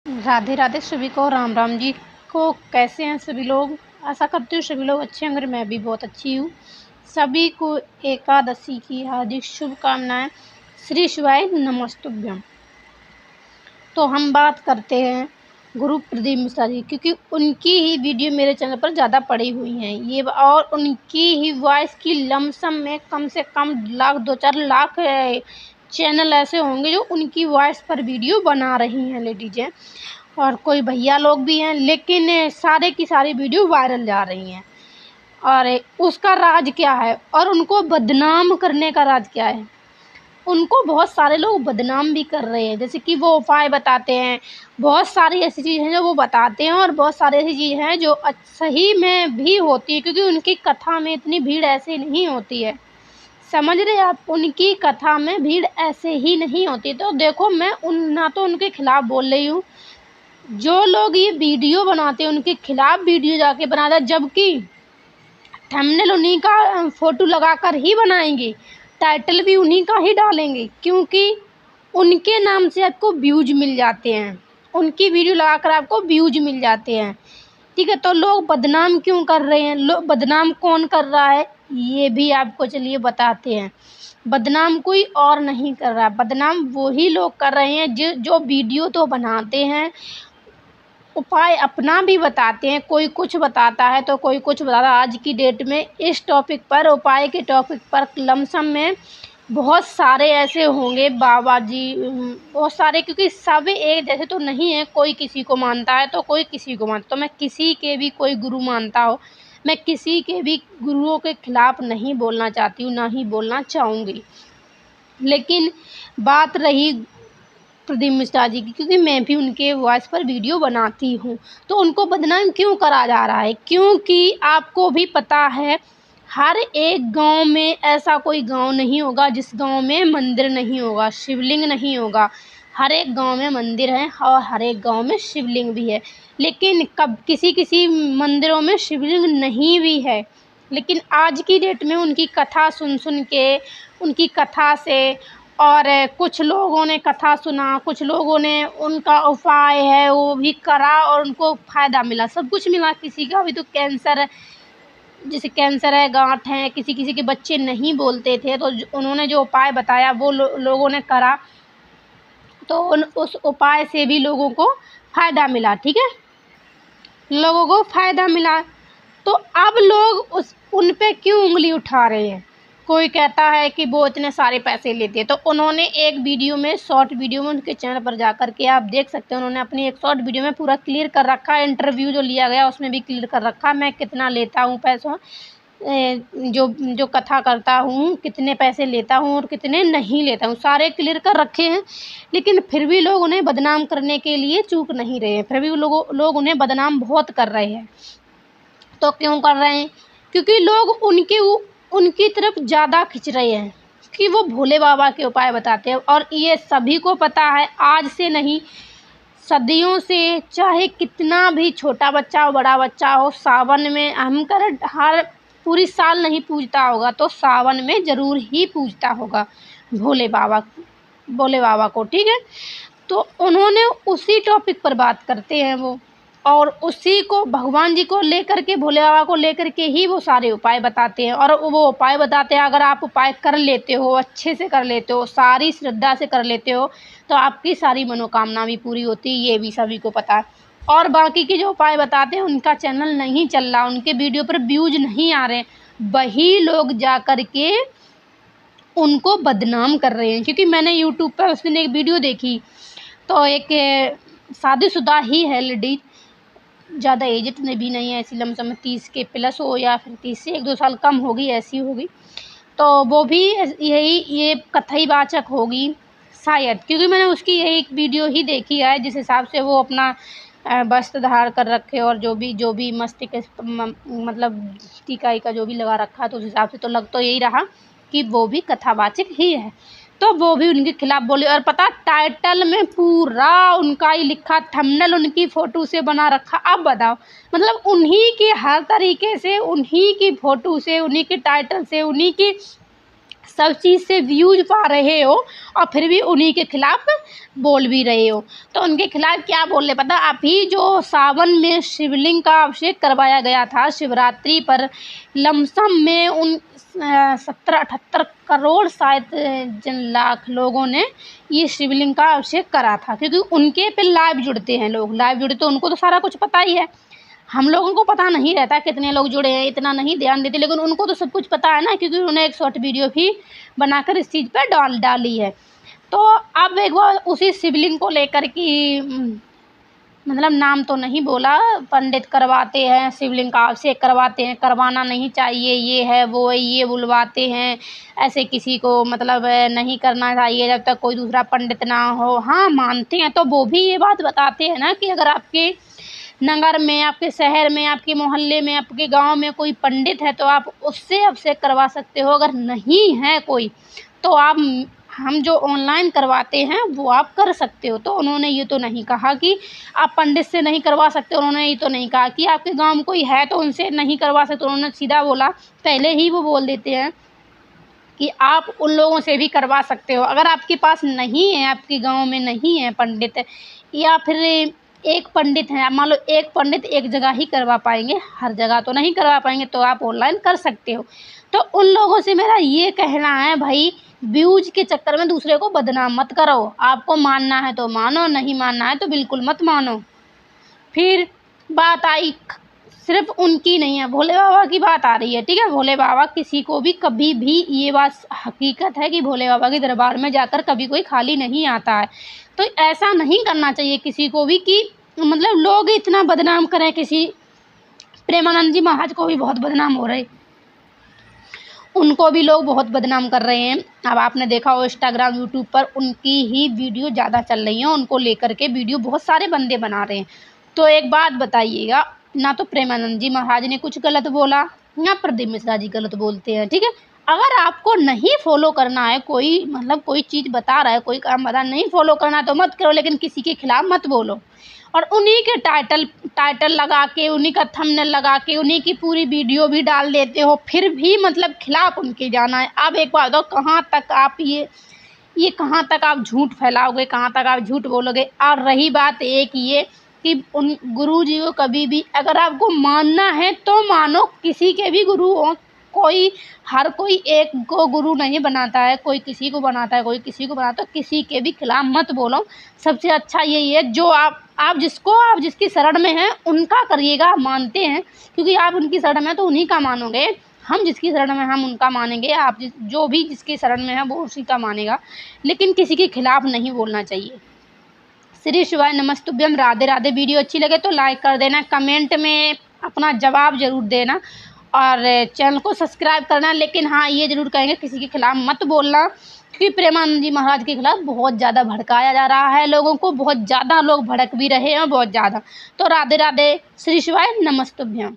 राधे राधे सभी को, राम राम जी को। कैसे हैं सभी लोग? आशा करती हूँ सभी लोग अच्छे होंगे। मैं भी बहुत अच्छी हूँ। सभी को एकादशी की हार्दिक शुभकामनाएं। श्री शिवाय नमस्तुभ्यम। तो हम बात करते हैं गुरु प्रदीप मिश्रा जी, क्योंकि उनकी ही वीडियो मेरे चैनल पर ज़्यादा पड़ी हुई हैं ये, और उनकी ही वॉइस की लमसम में कम से कम लाख 2-4 लाख चैनल ऐसे होंगे जो उनकी वॉइस पर वीडियो बना रही हैं लेडीज़ हैं, और कोई भैया लोग भी हैं, लेकिन सारे की सारी वीडियो वायरल जा रही हैं। और उसका राज क्या है और उनको बदनाम करने का राज क्या है? उनको बहुत सारे लोग बदनाम भी कर रहे हैं, जैसे कि वो उपाय बताते हैं। बहुत सारी ऐसी चीज़ हैं जो वो बताते हैं, और बहुत सारी ऐसी चीज़ हैं जो सही में भी होती है, क्योंकि उनकी कथा में इतनी भीड़ ऐसे नहीं होती है। समझ रहे आप? उनकी कथा में भीड़ ऐसे ही नहीं होती। तो देखो, मैं ना तो उनके खिलाफ बोल रही हूँ। जो लोग ये वीडियो बनाते हैं उनके खिलाफ वीडियो जाके बनाता है, जबकि थंबनेल उन्हीं का फ़ोटो लगाकर ही बनाएंगे, टाइटल भी उन्हीं का ही डालेंगे, क्योंकि उनके नाम से आपको व्यूज मिल जाते हैं। उनकी वीडियो लगाकर आपको व्यूज मिल जाते हैं, ठीक है? तो लोग बदनाम क्यों कर रहे हैं? लोग बदनाम कौन कर रहा है ये भी आपको चलिए बताते हैं। बदनाम कोई और नहीं कर रहा, बदनाम वही लोग कर रहे हैं जो वीडियो तो बनाते हैं, उपाय अपना भी बताते हैं। कोई कुछ बताता है तो कोई कुछ बताता है। आज की डेट में इस टॉपिक पर, उपाय के टॉपिक पर लमसम में बहुत सारे ऐसे होंगे बाबा जी, बहुत सारे, क्योंकि सब एक जैसे तो नहीं है। कोई किसी को मानता है तो कोई किसी को मानता। तो मैं किसी के भी कोई गुरु मानता हो, मैं किसी के भी गुरुओं के खिलाफ नहीं बोलना चाहती हूँ, ना ही बोलना चाहूँगी। लेकिन बात रही प्रदीप मिश्रा जी की, क्योंकि मैं भी उनके वॉइस पर वीडियो बनाती हूँ, तो उनको बदनाम क्यों करा जा रहा है? क्योंकि आपको भी पता है, हर एक गांव में ऐसा कोई गांव नहीं होगा जिस गांव में मंदिर नहीं होगा, शिवलिंग नहीं होगा। हर एक गांव में मंदिर है और हर एक गांव में शिवलिंग भी है, लेकिन कब किसी किसी मंदिरों में शिवलिंग नहीं भी है। लेकिन आज की डेट में उनकी कथा सुन सुन के, उनकी कथा से, और कुछ लोगों ने कथा सुना, कुछ लोगों ने उनका उपाय है वो भी करा और उनको फ़ायदा मिला, सब कुछ मिला। किसी का भी तो कैंसर, जैसे कैंसर है, गांठ है, किसी किसी के बच्चे नहीं बोलते थे, तो उन्होंने जो उपाय बताया वो लोगों ने करा, तो उस उपाय से भी लोगों को फ़ायदा मिला, ठीक है? लोगों को फ़ायदा मिला। तो अब लोग उन पे क्यों उंगली उठा रहे हैं? कोई कहता है कि वो इतने सारे पैसे लेते हैं, तो उन्होंने एक वीडियो में, शॉर्ट वीडियो में, उनके चैनल पर जा कर के आप देख सकते हैं, उन्होंने अपनी एक शॉर्ट वीडियो में पूरा क्लियर कर रखा है। इंटरव्यू जो लिया गया उसमें भी क्लियर कर रखा, मैं कितना लेता हूँ पैसों, जो जो कथा करता हूँ कितने पैसे लेता हूँ और कितने नहीं लेता हूँ, सारे क्लियर कर रखे हैं। लेकिन फिर भी लोग उन्हें बदनाम करने के लिए चूक नहीं रहे हैं, फिर भी लोग उन्हें बदनाम बहुत कर रहे हैं। तो क्यों कर रहे हैं? क्योंकि लोग उनकी तरफ ज़्यादा खिंच रहे हैं कि वो भोले बाबा के उपाय बताते हैं। और ये सभी को पता है, आज से नहीं, सदियों से, चाहे कितना भी छोटा बच्चा हो, बड़ा बच्चा हो, सावन में हम कर हर पूरी साल नहीं पूजता होगा तो सावन में ज़रूर ही पूजता होगा भोले बाबा को, ठीक है? तो उन्होंने उसी टॉपिक पर बात करते हैं वो, और उसी को भगवान जी को लेकर के, भोले बाबा को लेकर के ही वो सारे उपाय बताते हैं। और वो उपाय बताते हैं, अगर आप उपाय कर लेते हो, अच्छे से कर लेते हो, सारी श्रद्धा से कर लेते हो, तो आपकी सारी मनोकामना भी पूरी होती है, ये भी सभी को पता है। और बाकी के जो उपाय बताते हैं उनका चैनल नहीं चल रहा, उनके वीडियो पर व्यूज नहीं आ रहे, वही लोग जा कर के उनको बदनाम कर रहे हैं। क्योंकि मैंने यूट्यूब पर उस दिन एक वीडियो देखी, तो एक शादीशुदा ही है लेडीज, ज़्यादा एजड में भी नहीं है, ऐसी लमसम 30 के प्लस हो या फिर 30 से 1-2 साल कम होगी, ऐसी होगी। तो वो भी ये कथावाचक होगी शायद, क्योंकि मैंने उसकी यही एक वीडियो ही देखी है, जिस हिसाब से वो अपना वस्त्र धारण कर रखे और जो भी मस्तिष्क मतलब टीका का जो भी लगा रखा है, तो उस हिसाब से तो लग तो यही रहा कि वो भी कथावाचक ही है। तो वो भी उनके खिलाफ बोले, और पता, टाइटल में पूरा उनका ही लिखा, थंबनेल उनकी फ़ोटो से बना रखा। अब बताओ, मतलब उन्हीं की हर तरीके से, उन्हीं की फ़ोटो से, उन्हीं के टाइटल से, उन्हीं की सब चीज़ से व्यूज पा रहे हो और फिर भी उन्हीं के खिलाफ बोल भी रहे हो। तो उनके खिलाफ क्या बोल रहे पता? अभी जो सावन में शिवलिंग का अभिषेक करवाया गया था शिवरात्रि पर, लमसम में उन 70-78 करोड़ शायद लाख लोगों ने ये शिवलिंग का अभिषेक करा था, क्योंकि उनके पे लाइव जुड़ते हैं लोग, लाइव जुड़े तो उनको तो सारा कुछ पता ही है। हम लोगों को पता नहीं रहता कितने लोग जुड़े हैं, इतना नहीं ध्यान देते, लेकिन उनको तो सब कुछ पता है ना, क्योंकि उन्होंने एक शॉर्ट वीडियो भी बनाकर इस चीज़ पर डाली है। तो अब एक बार उसी शिवलिंग को लेकर कि मतलब नाम तो नहीं बोला, पंडित करवाते हैं शिवलिंग का अभिषेक करवाते हैं, करवाना नहीं चाहिए, ये है वो है, ये बुलवाते हैं, ऐसे किसी को मतलब नहीं करना चाहिए जब तक कोई दूसरा पंडित ना हो। हाँ मानते हैं, तो वो भी ये बात बताते हैं ना कि अगर आपके नगर में, आपके शहर में, आपके मोहल्ले में, आपके गांव में कोई पंडित है तो आप उससे अभिषेक करवा सकते हो। अगर नहीं है कोई तो आप हम जो ऑनलाइन करवाते हैं वो आप कर सकते हो। तो उन्होंने ये तो नहीं कहा कि आप पंडित से नहीं करवा सकते, उन्होंने ये तो नहीं कहा कि आपके गांव में कोई है तो उनसे नहीं करवा सकते। उन्होंने सीधा बोला, पहले ही वो बोल देते हैं कि आप उन लोगों से भी करवा सकते हो। अगर आपके पास नहीं है, आपके गांव में नहीं है पंडित, या फिर एक पंडित है, मान लो एक पंडित एक जगह ही करवा पाएंगे, हर जगह तो नहीं करवा पाएंगे, तो आप ऑनलाइन कर सकते हो। तो उन लोगों से मेरा ये कहना है, भाई व्यूज के चक्कर में दूसरे को बदनाम मत करो। आपको मानना है तो मानो, नहीं मानना है तो बिल्कुल मत मानो। फिर बात आई, सिर्फ उनकी नहीं है, भोले बाबा की बात आ रही है, ठीक है। भोले बाबा किसी को भी कभी भी, ये बात हकीकत है कि भोले बाबा के दरबार में जाकर कभी कोई खाली नहीं आता है। तो ऐसा नहीं करना चाहिए किसी को भी कि मतलब लोग इतना बदनाम करें। किसी प्रेमानंद जी महाराज को भी बहुत बदनाम हो रहे, उनको भी लोग बहुत बदनाम कर रहे हैं। अब आपने देखा हो इंस्टाग्राम यूट्यूब पर उनकी ही वीडियो ज़्यादा चल रही है, उनको लेकर के वीडियो बहुत सारे बंदे बना रहे हैं। तो एक बात बताइएगा, ना तो प्रेमानंद जी महाराज ने कुछ गलत बोला, ना प्रदीप मिश्रा जी गलत बोलते हैं, ठीक है। अगर आपको नहीं फॉलो करना है, कोई मतलब कोई चीज़ बता रहा है, कोई काम बता, नहीं फॉलो करना तो मत करो, लेकिन किसी के खिलाफ मत बोलो। और उन्हीं के टाइटल लगा के, उन्हीं का थंबनेल लगा के, उन्हीं की पूरी वीडियो भी डाल देते हो, फिर भी मतलब खिलाफ उनके जाना है। अब एक बात, कहाँ तक आप ये कहाँ तक आप झूठ फैलाओगे, कहाँ तक आप झूठ बोलोगे। और रही बात एक ये कि उन गुरु जी को कभी भी अगर आपको मानना है तो मानो, किसी के भी गुरु हो, हर कोई एक को गुरु नहीं बनाता है, कोई किसी को बनाता है, कोई किसी को बनाता है। तो किसी के भी खिलाफ मत बोलो। सबसे अच्छा यही है, जो आप जिसकी शरण में हैं उनका करिएगा, मानते हैं, क्योंकि आप उनकी शरण में तो उन्हीं का मानोगे। हम जिसकी शरण में हम उनका मानेंगे, आप जो भी जिसकी शरण में है वो उसी का मानेगा, लेकिन किसी के खिलाफ नहीं बोलना चाहिए। श्री शिवाय नमस्तुभ्यम, राधे राधे। वीडियो अच्छी लगे तो लाइक कर देना, कमेंट में अपना जवाब ज़रूर देना और चैनल को सब्सक्राइब करना। लेकिन हाँ, ये ज़रूर कहेंगे किसी के खिलाफ मत बोलना, क्योंकि प्रेमानंद जी महाराज के खिलाफ बहुत ज़्यादा भड़काया जा रहा है लोगों को, बहुत ज़्यादा लोग भड़क भी रहे हैं, बहुत ज़्यादा। तो राधे राधे, श्री शिवाय नमस्तुभ्यम।